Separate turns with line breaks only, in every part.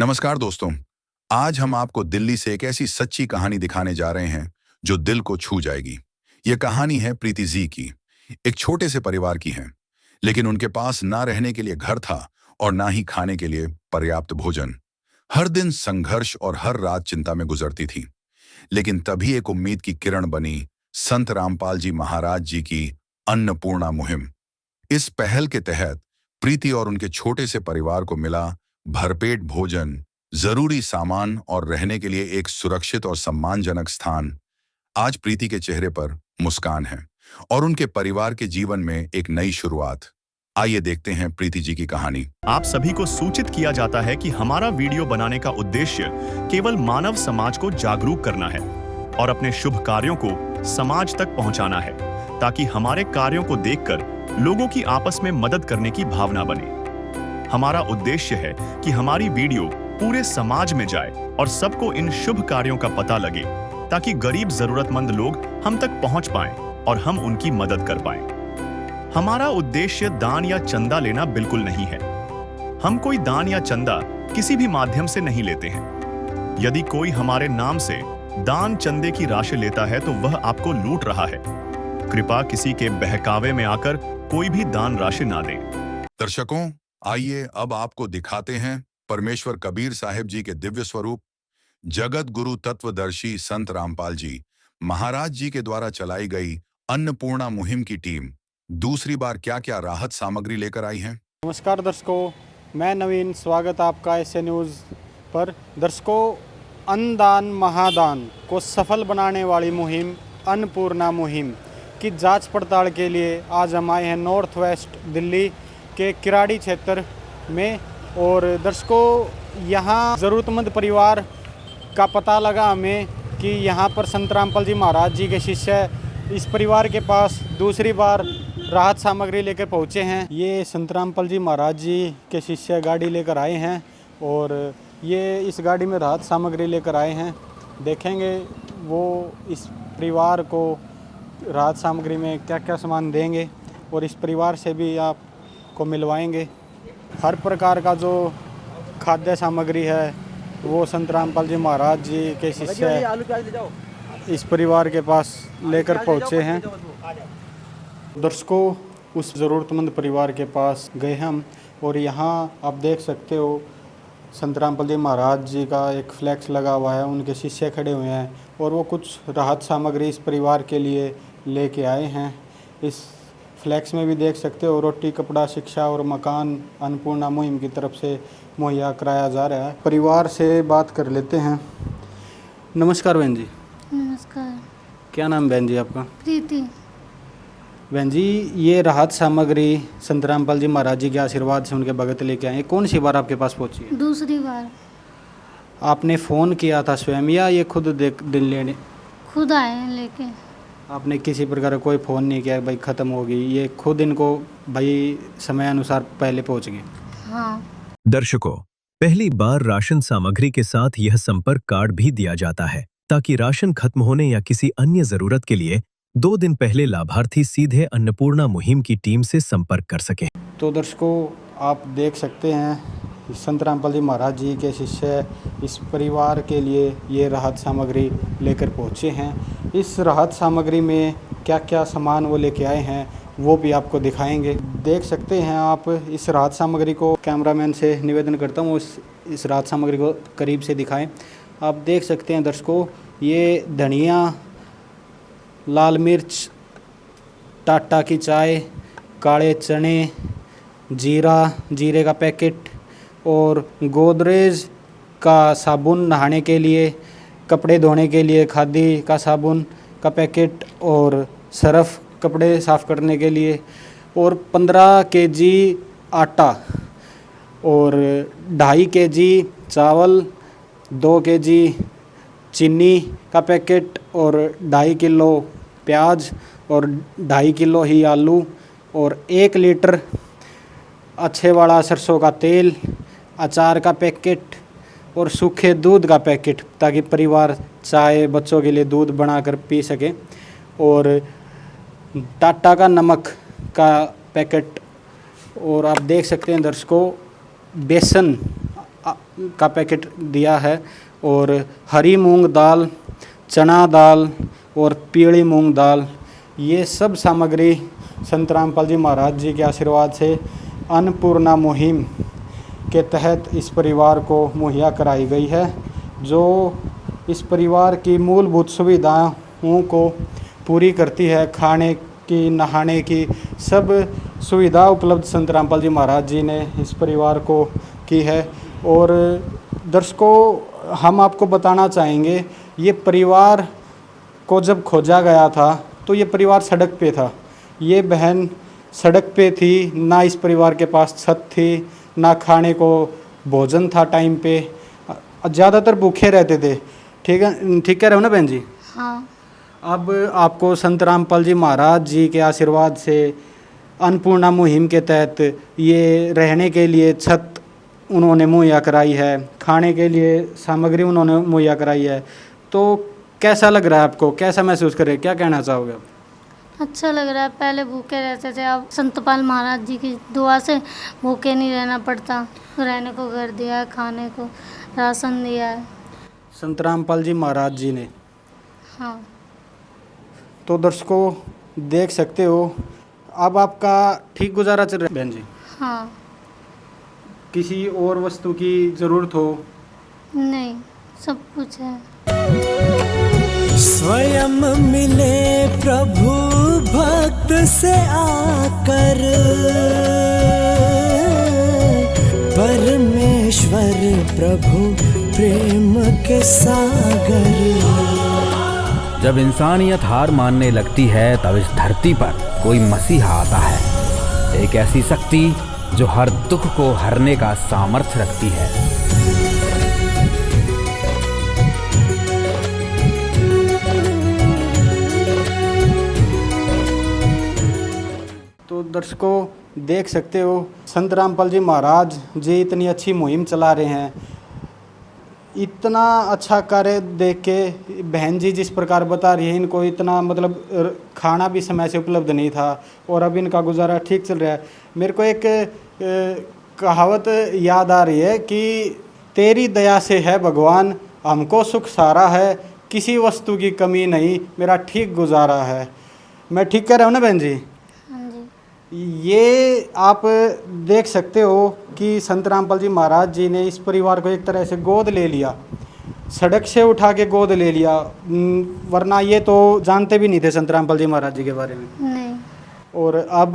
नमस्कार दोस्तों। आज हम आपको दिल्ली से एक ऐसी सच्ची कहानी दिखाने जा रहे हैं जो दिल को छू जाएगी। यह कहानी है प्रीति जी की। एक छोटे से परिवार की है, लेकिन उनके पास ना रहने के लिए घर था और ना ही खाने के लिए पर्याप्त भोजन। हर दिन संघर्ष और हर रात चिंता में गुजरती थी। लेकिन तभी एक उम्मीद की किरण बनी संत रामपाल जी महाराज जी की अन्नपूर्णा मुहिम। इस पहल के तहत प्रीति और उनके छोटे से परिवार को मिला भरपेट भोजन, जरूरी सामान और रहने के लिए एक सुरक्षित और सम्मानजनक स्थान। आज प्रीति के चेहरे पर मुस्कान है और उनके परिवार के जीवन में एक नई शुरुआत। आइए देखते हैं प्रीति जी की कहानी।
आप सभी को सूचित किया जाता है कि हमारा वीडियो बनाने का उद्देश्य केवल मानव समाज को जागरूक करना है और अपने शुभ कार्यों को समाज तक पहुंचाना है, ताकि हमारे कार्यों को देखकर लोगों की आपस में मदद करने की भावना बने। हमारा उद्देश्य है कि हमारी वीडियो पूरे समाज में जाए और सबको इन शुभ कार्यों का पता लगे, ताकि गरीब जरूरतमंद लोग हम तक पहुंच पाएं और हम उनकी मदद कर पाएं। हमारा उद्देश्य दान या चंदा लेना बिल्कुल नहीं है। हम कोई दान या चंदा किसी भी माध्यम से नहीं लेते हैं। यदि कोई हमारे नाम से दान चंदे की राशि लेता है तो वह आपको लूट रहा है। कृपया किसी के बहकावे में आकर कोई भी दान राशि ना दें।
दर्शकों, आइए अब आपको दिखाते हैं परमेश्वर कबीर साहिब जी के दिव्य स्वरूप। जगत गुरु तत्वदर्शी संत रामपाल जी महाराज जी के द्वारा चलाई गई अन्नपूर्णा मुहिम की टीम दूसरी बार क्या क्या राहत सामग्री लेकर आई है।
नमस्कार दर्शकों, मैं नवीन, स्वागत आपका एसए न्यूज़ पर। दर्शकों, अन्नदान महादान को सफल बनाने वाली मुहिम अन्नपूर्णा मुहिम की जांच पड़ताल के लिए आज हम आए हैं नॉर्थ वेस्ट दिल्ली के किराड़ी क्षेत्र में। और दर्शकों, यहाँ ज़रूरतमंद परिवार का पता लगा हमें कि यहाँ पर संत रामपाल जी महाराज जी के शिष्य इस परिवार के पास दूसरी बार राहत सामग्री लेकर पहुँचे हैं। ये संत रामपाल जी महाराज जी के शिष्य गाड़ी लेकर आए हैं और ये इस गाड़ी में राहत सामग्री लेकर आए हैं। देखेंगे वो इस परिवार को राहत सामग्री में क्या क्या सामान देंगे और इस परिवार से भी आपको मिलवाएंगे। हर प्रकार का जो खाद्य सामग्री है वो संत रामपाल जी महाराज जी के शिष्य इस परिवार के पास लेकर पहुँचे हैं। दर्शकों, उस ज़रूरतमंद परिवार के पास गए हम और यहाँ आप देख सकते हो संत रामपाल जी महाराज जी का एक फ्लैक्स लगा हुआ है, उनके शिष्य खड़े हुए हैं और वो कुछ राहत सामग्री इस परिवार के लिए लेके आए हैं। इस फ्लैक्स में भी देख सकते हो रोटी, कपड़ा, शिक्षा और मकान अन्नपूर्णा मुहिम की तरफ से मुहैया कराया जा रहा है। परिवार से बात कर लेते हैं। नमस्कार बहन जी।
नमस्कार।
क्या नाम बहन जी आपका?
प्रीति।
बहन जी, ये राहत सामग्री संत रामपाल जी महाराज जी के आशीर्वाद से उनके भगत लेके आए, कौन सी बार आपके पास पहुंची है?
दूसरी बार।
आपने फ़ोन किया था स्वयं या ये खुद दिन लेने?
खुद आए हैं लेके।
आपने किसी प्रकार का कोई फ़ोन नहीं किया भाई ख़त्म हो गई, ये खुद इनको भाई समय अनुसार पहले पहुंच गए?
हाँ।
दर्शकों, पहली बार राशन सामग्री के साथ यह संपर्क कार्ड भी दिया जाता है, ताकि राशन खत्म होने या किसी अन्य जरूरत के लिए 2 दिन पहले लाभार्थी सीधे अन्नपूर्णा मुहिम की टीम से संपर्क कर सके।
तो दर्शकों, आप देख सकते हैं संत रामपाल जी महाराज जी के शिष्य इस परिवार के लिए ये राहत सामग्री लेकर पहुँचे हैं। इस राहत सामग्री में क्या क्या सामान वो लेके आए हैं वो भी आपको दिखाएंगे। देख सकते हैं आप इस राहत सामग्री को। कैमरामैन से निवेदन करता हूँ इस राहत सामग्री को करीब से दिखाएं। आप देख सकते हैं दर्शकों, ये धनिया, लाल मिर्च, टाटा की चाय, काले चने, जीरे का पैकेट और गोदरेज का साबुन नहाने के लिए, कपड़े धोने के लिए खादी का साबुन का पैकेट और सर्फ कपड़े साफ़ करने के लिए, और 15 केजी आटा और 2.5 केजी चावल, 2 केजी चीनी का पैकेट और 2.5 किलो प्याज और 2.5 किलो ही आलू और 1 लीटर अच्छे वाला सरसों का तेल, अचार का पैकेट और सूखे दूध का पैकेट, ताकि परिवार चाय बच्चों के लिए दूध बनाकर पी सके, और टाटा का नमक का पैकेट। और आप देख सकते हैं दर्शकों, बेसन का पैकेट दिया है और हरी मूंग दाल, चना दाल और पीली मूंग दाल, ये सब सामग्री संत रामपाल जी महाराज जी के आशीर्वाद से अन्नपूर्णा मुहिम के तहत इस परिवार को मुहैया कराई गई है, जो इस परिवार की मूलभूत सुविधाओं को पूरी करती है। खाने की, नहाने की सब सुविधा उपलब्ध संत रामपाल जी महाराज जी ने इस परिवार को की है। और दर्शकों, हम आपको बताना चाहेंगे, ये परिवार को जब खोजा गया था तो ये परिवार सड़क पे था। ये बहन सड़क पे थी, ना इस परिवार के पास छत थी, ना खाने को भोजन था टाइम पे, ज़्यादातर भूखे रहते थे। ठीक है, ठीक कह रहे हो ना बहन जी?
हाँ।
अब आपको संत रामपाल जी महाराज जी के आशीर्वाद से अन्नपूर्णा मुहिम के तहत ये रहने के लिए छत उन्होंने मुहैया कराई है, खाने के लिए सामग्री उन्होंने मुहैया कराई है। तो कैसा लग रहा है आपको, कैसा महसूस कर रहे हैं, क्या कहना चाहोगे आप?
अच्छा लग रहा है। पहले भूखे रहते थे, अब संतपाल महाराज जी की दुआ से भूखे नहीं रहना पड़ता। रहने को घर दिया है, खाने को राशन दिया है।
संत रामपाल जी महाराज जी ने।
हाँ।
तो दर्शकों, देख सकते हो, अब आपका ठीक गुजारा चल रहा है बहन जी?
हाँ।
किसी और वस्तु की ज़रूरत हो?
नहीं, सब कुछ है।
स्वयं मिले प्रभु भक्त से आकर, परमेश्वर प्रभु प्रेम के सागर।
जब इंसानियत हार मानने लगती है तब इस धरती पर कोई मसीहा आता है, एक ऐसी शक्ति जो हर दुख को हरने का सामर्थ्य रखती है।
तो दर्शकों, देख सकते हो, संत रामपाल जी महाराज जी इतनी अच्छी मुहिम चला रहे हैं। इतना अच्छा कार्य देख के बहन जी जिस प्रकार बता रही है, इनको इतना मतलब खाना भी समय से उपलब्ध नहीं था और अब इनका गुजारा ठीक चल रहा है। मेरे को एक कहावत याद आ रही है कि तेरी दया से है भगवान, हमको सुख सारा है, किसी वस्तु की कमी नहीं, मेरा ठीक गुजारा है। मैं ठीक कह रहा हूँ ना बहन जी?
हाँ जी।
ये आप देख सकते हो कि संत रामपाल जी महाराज जी ने इस परिवार को एक तरह से गोद ले लिया, सड़क से उठा के गोद ले लिया, वरना ये तो जानते भी नहीं थे संत रामपाल जी महाराज जी के बारे में।
नहीं।
और अब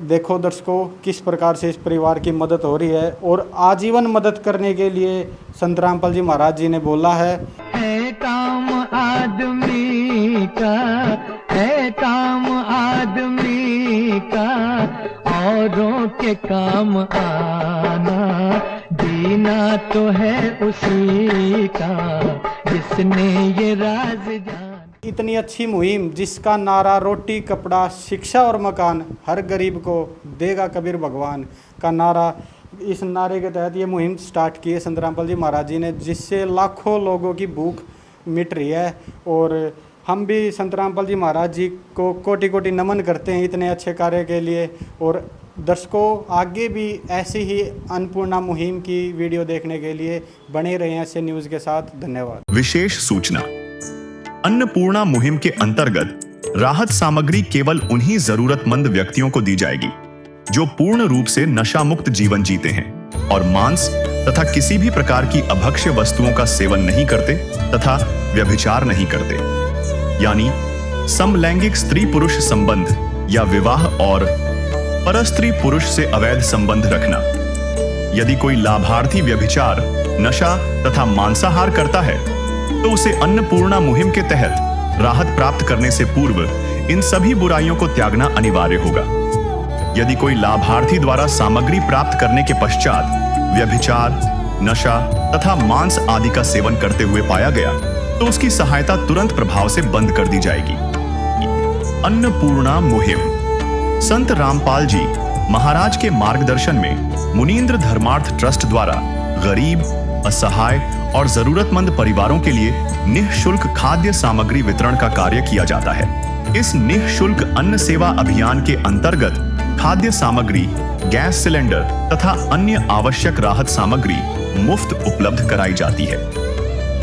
देखो दर्शकों, किस प्रकार से इस परिवार की मदद हो रही है और आजीवन मदद करने के लिए संत रामपाल जी महाराज जी ने बोला है
काम आदमी का, है काम आदमी का, औरों के काम आना, जीना तो है उसी का जिसने ये राज जाना।
इतनी अच्छी मुहिम जिसका नारा रोटी कपड़ा शिक्षा और मकान हर गरीब को देगा कबीर भगवान का नारा, इस नारे के तहत ये मुहिम स्टार्ट की है संत रामपाल जी महाराज जी ने, जिससे लाखों लोगों की भूख मिट रही है। और हम भी संत रामपाल जी महाराज जी को कोटि कोटि नमन करते हैं इतने अच्छे कार्य के लिए। और दर्शकों, आगे भी ऐसी ही अन्नपूर्णा मुहिम की वीडियो देखने के लिए बने रहें ऐसे न्यूज़ के साथ। धन्यवाद।
विशेष सूचना, अन्नपूर्णा मुहिम के अंतर्गत राहत सामग्री केवल उन्हीं जरूरतमंद व्यक्तियों को दी जाएगी जो पूर्ण रूप से नशा मुक्त जीवन जीते हैं और मांस तथा किसी भी प्रकार की अभक्ष्य वस्तुओं का सेवन नहीं करते तथा व्यभिचार नहीं करते, यानी समलैंगिक स्त्री पुरुष संबंध या विवाह और परस्त्री पुरुष से अवैध संबंध रखना। यदि कोई लाभार्थी व्यभिचार, नशा तथा मांसाहार करता है तो उसे अन्नपूर्णा मुहिम के तहत राहत प्राप्त करने से पूर्व इन सभी बुराइयों को त्यागना अनिवार्य होगा। यदि कोई लाभार्थी द्वारा सामग्री प्राप्त करने के पश्चात व्यभिचार, नशा तथा मांस आदि का सेवन करते हुए पाया गया तो उसकी सहायता तुरंत प्रभाव से बंद कर दी जाएगी। अन्नपूर्णा मुहिम संत रामपाल जी महाराज के मार्गदर्शन में मुनीन्द्र धर्मार्थ ट्रस्ट द्वारा गरीब, असहाय और जरूरतमंद परिवारों के लिए निःशुल्क खाद्य सामग्री वितरण का कार्य किया जाता है। इस निःशुल्क अन्न सेवा अभियान के अंतर्गत खाद्य सामग्री, गैस सिलेंडर तथा अन्य आवश्यक राहत सामग्री मुफ्त उपलब्ध कराई जाती है।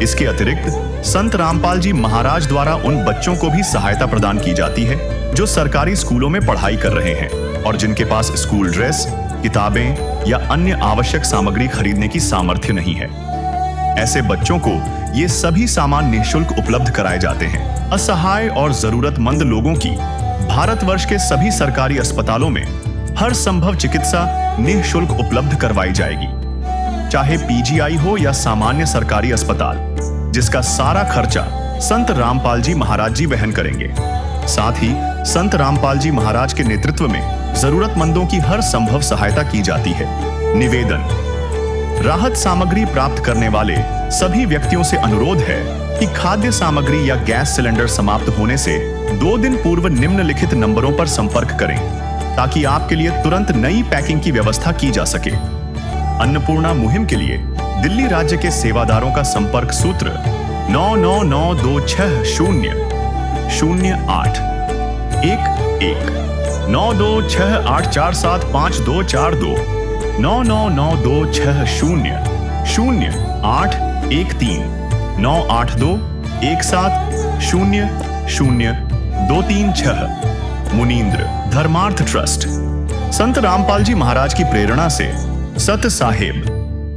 इसके अतिरिक्त संत रामपाल जी महाराज द्वारा उन बच्चों को भी सहायता प्रदान की जाती है जो सरकारी स्कूलों में पढ़ाई कर रहे हैं और जिनके पास स्कूल ड्रेस, किताबें या अन्य आवश्यक सामग्री खरीदने की सामर्थ्य नहीं है। ऐसे बच्चों को ये सभी सामान निःशुल्क उपलब्ध कराए जाते हैं। असहाय और जरूरतमंद लोगों की भारतवर्ष के सभी सरकारी अस्पतालों में हर संभव चिकित्सा निःशुल्क उपलब्ध करवाई जाएगी, चाहे पीजीआई हो या सामान्य सरकारी अस्पताल, जिसका सारा खर्चा संत रामपाल जी महाराज जी वहन करेंगे। साथ ही संत रामपाल जी महाराज के नेतृत्व में जरूरतमंदों की हर संभव सहायता की जाती है। निवेदन: राहत सामग्री प्राप्त करने वाले सभी व्यक्तियों से अनुरोध है कि खाद्य सामग्री या गैस सिलेंडर समाप्त होने से 2 दिन पूर्व निम्नलिखित नंबरों पर संपर्क करें ताकि आपके लिए तुरंत नई पैकिंग की व्यवस्था की जा सके। अन्नपूर्णा मुहिम के लिए दिल्ली राज्य के सेवादारों का संपर्क सूत्र 9992600841 9992600813 98217000236। मुनींद्र धर्मार्थ ट्रस्ट। संत रामपाल जी महाराज की प्रेरणा से सत साहेब